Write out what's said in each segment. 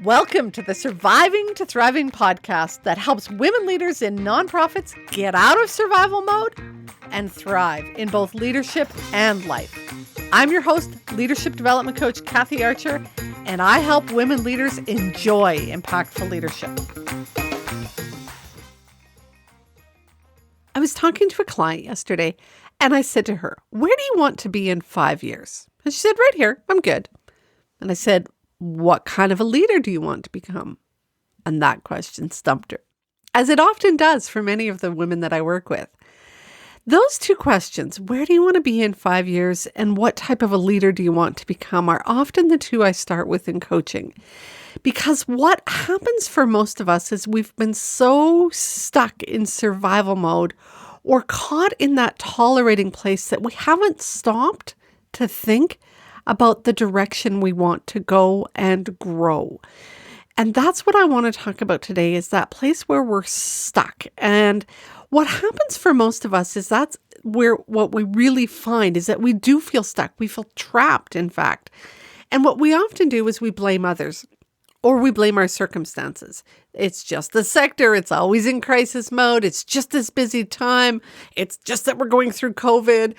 Welcome to the Surviving to Thriving podcast that helps women leaders in nonprofits get out of survival mode and thrive in both leadership and life. I'm your host, leadership development coach Kathy Archer, and I help women leaders enjoy impactful leadership. I was talking to a client yesterday, and I said to her, "Where do you want to be in 5 years?" And she said, "Right here, I'm good." And I said, "What kind of a leader do you want to become?" And that question stumped her, as it often does for many of the women that I work with. Those two questions, where do you want to be in 5 years and what type of a leader do you want to become, are often the two I start with in coaching. Because what happens for most of us is we've been so stuck in survival mode or caught in that tolerating place that we haven't stopped to think about the direction we want to go and grow. And that's what I want to talk about today, is that place where we're stuck. And what happens for most of us is that's where what we really find is that we do feel stuck. We feel trapped, in fact. And what we often do is we blame others, or we blame our circumstances. It's just the sector. It's always in crisis mode. It's just this busy time. It's just that we're going through COVID.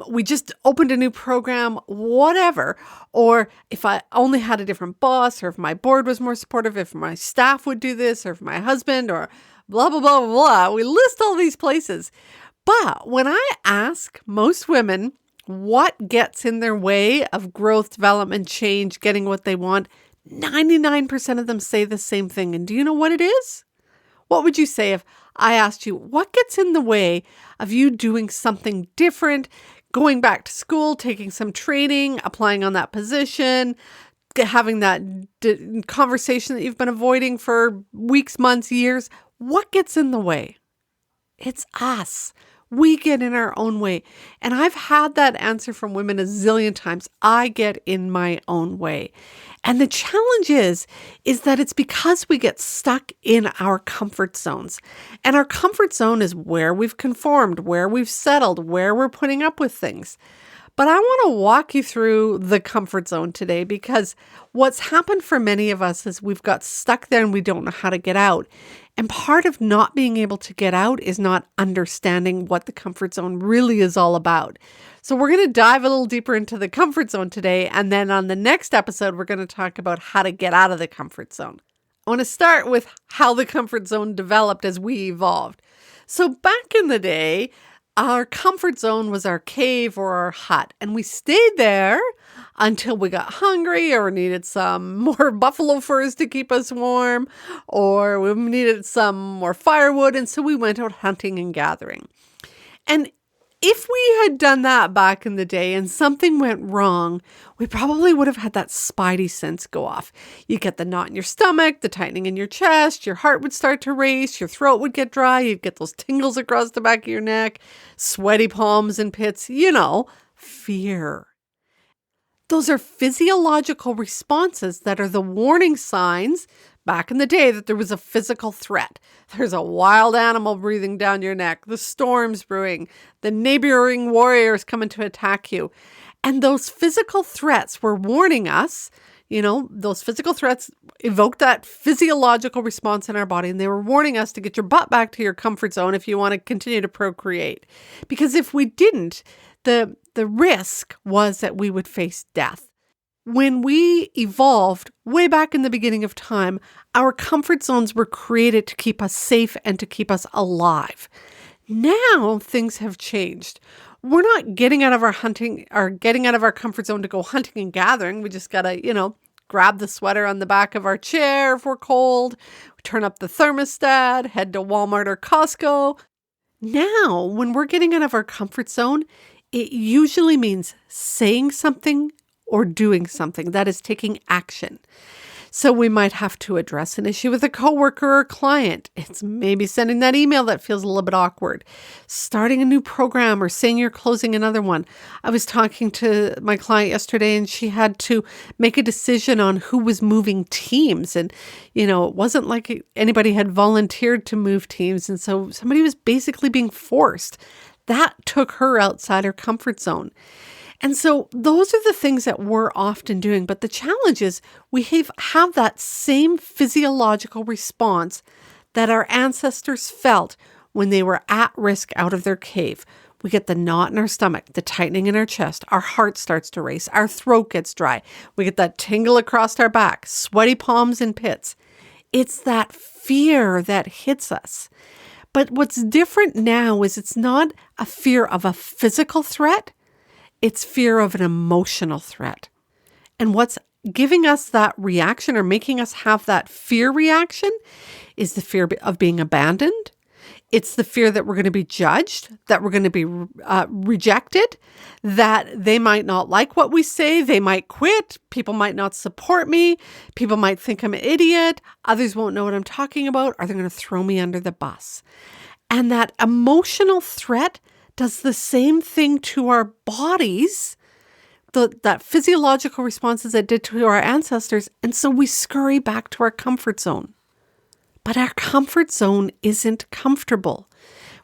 We just opened a new program, whatever. Or if I only had a different boss, or if my board was more supportive, if my staff would do this, or if my husband, or blah, blah, blah, blah, blah. We list all these places. But when I ask most women what gets in their way of growth, development, change, getting what they want, 99% of them say the same thing. And do you know what it is? What would you say if I asked you, what gets in the way of you doing something different, going back to school, taking some training, applying on that position, having that conversation that you've been avoiding for weeks, months, years? What gets in the way? It's us. We get in our own way. And I've had that answer from women a zillion times. I get in my own way. And the challenge is that it's because we get stuck in our comfort zones. And our comfort zone is where we've conformed, where we've settled, where we're putting up with things. But I want to walk you through the comfort zone today, because what's happened for many of us is we've got stuck there and we don't know how to get out. And part of not being able to get out is not understanding what the comfort zone really is all about. So we're going to dive a little deeper into the comfort zone today. And then on the next episode, we're going to talk about how to get out of the comfort zone. I want to start with how the comfort zone developed as we evolved. So back in the day, our comfort zone was our cave or our hut, and we stayed there until we got hungry or needed some more buffalo furs to keep us warm, or we needed some more firewood, and so we went out hunting and gathering. And if we had done that back in the day and something went wrong, we probably would have had that spidey sense go off. You get the knot in your stomach, the tightening in your chest, your heart would start to race, your throat would get dry, you'd get those tingles across the back of your neck, sweaty palms and pits, fear. Those are physiological responses that are the warning signs back in the day that there was a physical threat. There's a wild animal breathing down your neck, the storm's brewing, the neighboring warriors coming to attack you. And those physical threats were warning us, those physical threats evoked that physiological response in our body, and they were warning us to get your butt back to your comfort zone if you want to continue to procreate. Because if we didn't, the risk was that we would face death. When we evolved way back in the beginning of time, our comfort zones were created to keep us safe and to keep us alive. Now things have changed. We're not getting out of our comfort zone to go hunting and gathering. We just gotta, grab the sweater on the back of our chair if we're cold, turn up the thermostat, head to Walmart or Costco. Now, when we're getting out of our comfort zone, it usually means saying something or doing something, that is taking action. So we might have to address an issue with a coworker or client. It's maybe sending that email that feels a little bit awkward, starting a new program, or saying you're closing another one. I was talking to my client yesterday, and she had to make a decision on who was moving teams. And, it wasn't like anybody had volunteered to move teams. And so somebody was basically being forced. That took her outside her comfort zone. And so those are the things that we're often doing. But the challenge is we have that same physiological response that our ancestors felt when they were at risk out of their cave. We get the knot in our stomach, the tightening in our chest, our heart starts to race, our throat gets dry. We get that tingle across our back, sweaty palms and pits. It's that fear that hits us. But what's different now is it's not a fear of a physical threat. It's fear of an emotional threat. And what's giving us that reaction or making us have that fear reaction is the fear of being abandoned. It's the fear that we're going to be judged, that we're going to be rejected, that they might not like what we say, they might quit, people might not support me, people might think I'm an idiot, others won't know what I'm talking about, or they're going to throw me under the bus. And that emotional threat does the same thing to our bodies, that physiological responses it did to our ancestors, and so we scurry back to our comfort zone. But our comfort zone isn't comfortable.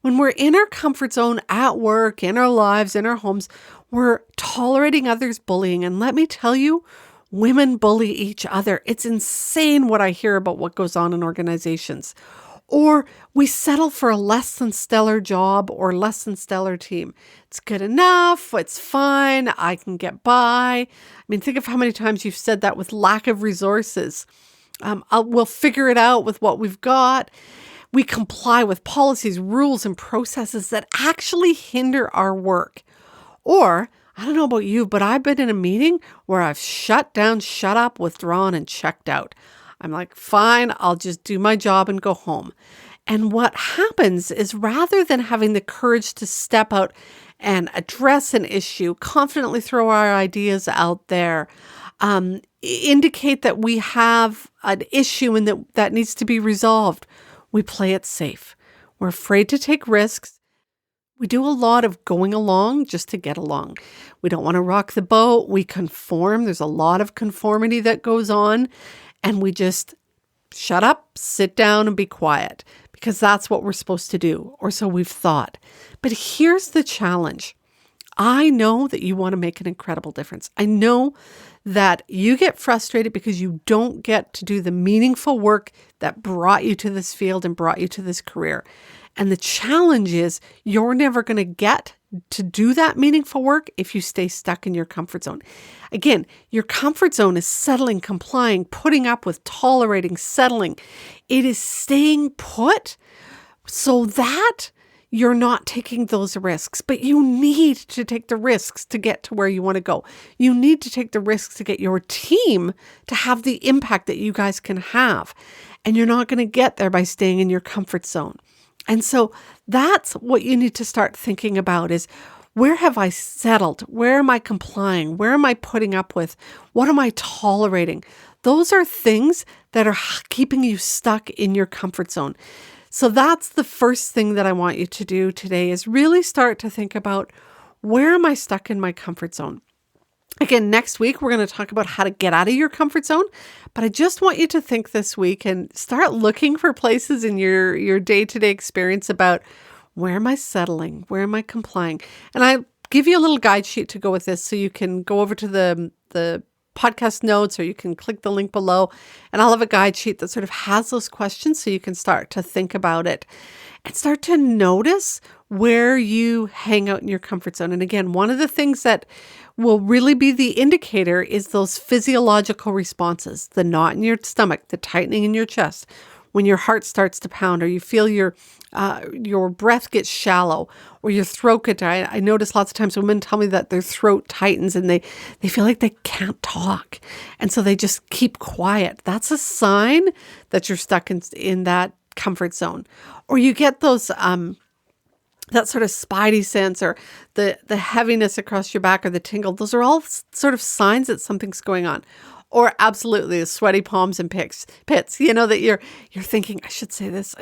When we're in our comfort zone at work, in our lives, in our homes, we're tolerating others' bullying. And let me tell you, women bully each other. It's insane what I hear about what goes on in organizations. Or we settle for a less than stellar job or less than stellar team. It's good enough. It's fine. I can get by. I mean, think of how many times you've said that with lack of resources. We'll figure it out with what we've got. We comply with policies, rules, and processes that actually hinder our work. Or, I don't know about you, but I've been in a meeting where I've shut down, shut up, withdrawn, and checked out. I'm like, fine, I'll just do my job and go home. And what happens is rather than having the courage to step out and address an issue, confidently throw our ideas out there, indicate that we have an issue and that needs to be resolved, we play it safe. We're afraid to take risks. We do a lot of going along just to get along. We don't want to rock the boat. We conform. There's a lot of conformity that goes on. And we just shut up, sit down, and be quiet because that's what we're supposed to do, or so we've thought. But here's the challenge. I know that you want to make an incredible difference. I know that you get frustrated because you don't get to do the meaningful work that brought you to this field and brought you to this career. And the challenge is you're never going to get to do that meaningful work if you stay stuck in your comfort zone. Again, your comfort zone is settling, complying, putting up with, tolerating, settling. It is staying put so that you're not taking those risks, but you need to take the risks to get to where you want to go. You need to take the risks to get your team to have the impact that you guys can have. And you're not going to get there by staying in your comfort zone. And so that's what you need to start thinking about is, where have I settled? Where am I complying? Where am I putting up with? What am I tolerating? Those are things that are keeping you stuck in your comfort zone. So that's the first thing that I want you to do today is really start to think about, where am I stuck in my comfort zone? Again, next week, we're going to talk about how to get out of your comfort zone. But I just want you to think this week and start looking for places in your day-to-day experience about, where am I settling? Where am I complying? And I give you a little guide sheet to go with this so you can go over to the podcast notes, or you can click the link below, and I'll have a guide sheet that sort of has those questions so you can start to think about it and start to notice where you hang out in your comfort zone. And again, one of the things that will really be the indicator is those physiological responses, the knot in your stomach, the tightening in your chest, when your heart starts to pound, or you feel your breath gets shallow, or your throat gets dry. I notice lots of times women tell me that their throat tightens and they feel like they can't talk. And so they just keep quiet. That's a sign that you're stuck in that comfort zone. Or you get those that sort of spidey sense, or the heaviness across your back, or the tingle. Those are all sort of signs that something's going on. Or absolutely the sweaty palms and pits, that you're thinking, I should say this,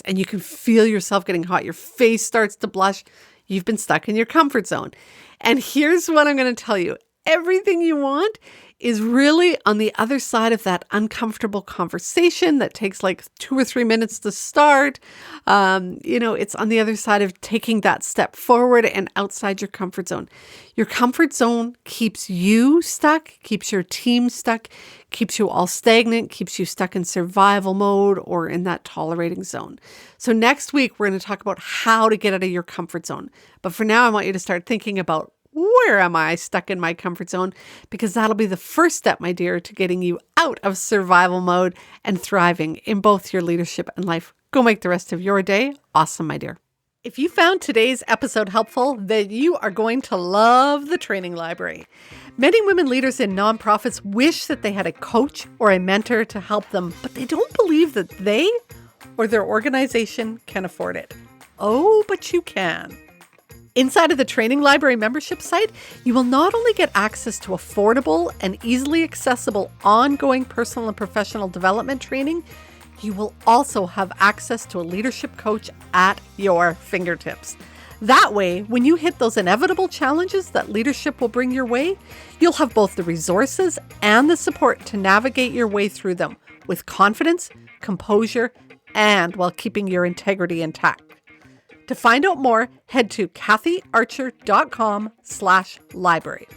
and you can feel yourself getting hot. Your face starts to blush. You've been stuck in your comfort zone. And here's what I'm going to tell you. everything you want is really on the other side of that uncomfortable conversation that takes like 2 or 3 minutes to start. It's on the other side of taking that step forward and outside your comfort zone. Your comfort zone keeps you stuck, keeps your team stuck, keeps you all stagnant, keeps you stuck in survival mode or in that tolerating zone. So next week, we're going to talk about how to get out of your comfort zone. But for now, I want you to start thinking about, where am I stuck in my comfort zone? Because that'll be the first step, my dear, to getting you out of survival mode and thriving in both your leadership and life. Go make the rest of your day awesome, my dear. If you found today's episode helpful, then you are going to love the training library. Many women leaders in nonprofits wish that they had a coach or a mentor to help them, but they don't believe that they or their organization can afford it. Oh, but you can. Inside of the Training Library membership site, you will not only get access to affordable and easily accessible ongoing personal and professional development training, you will also have access to a leadership coach at your fingertips. That way, when you hit those inevitable challenges that leadership will bring your way, you'll have both the resources and the support to navigate your way through them with confidence, composure, and while keeping your integrity intact. To find out more, head to kathyarcher.com/library.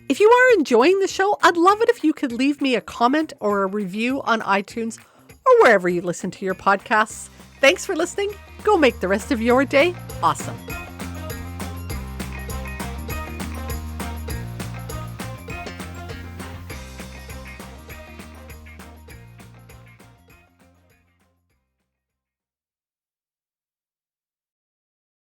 If you are enjoying the show, I'd love it if you could leave me a comment or a review on iTunes or wherever you listen to your podcasts. Thanks for listening. Go make the rest of your day awesome.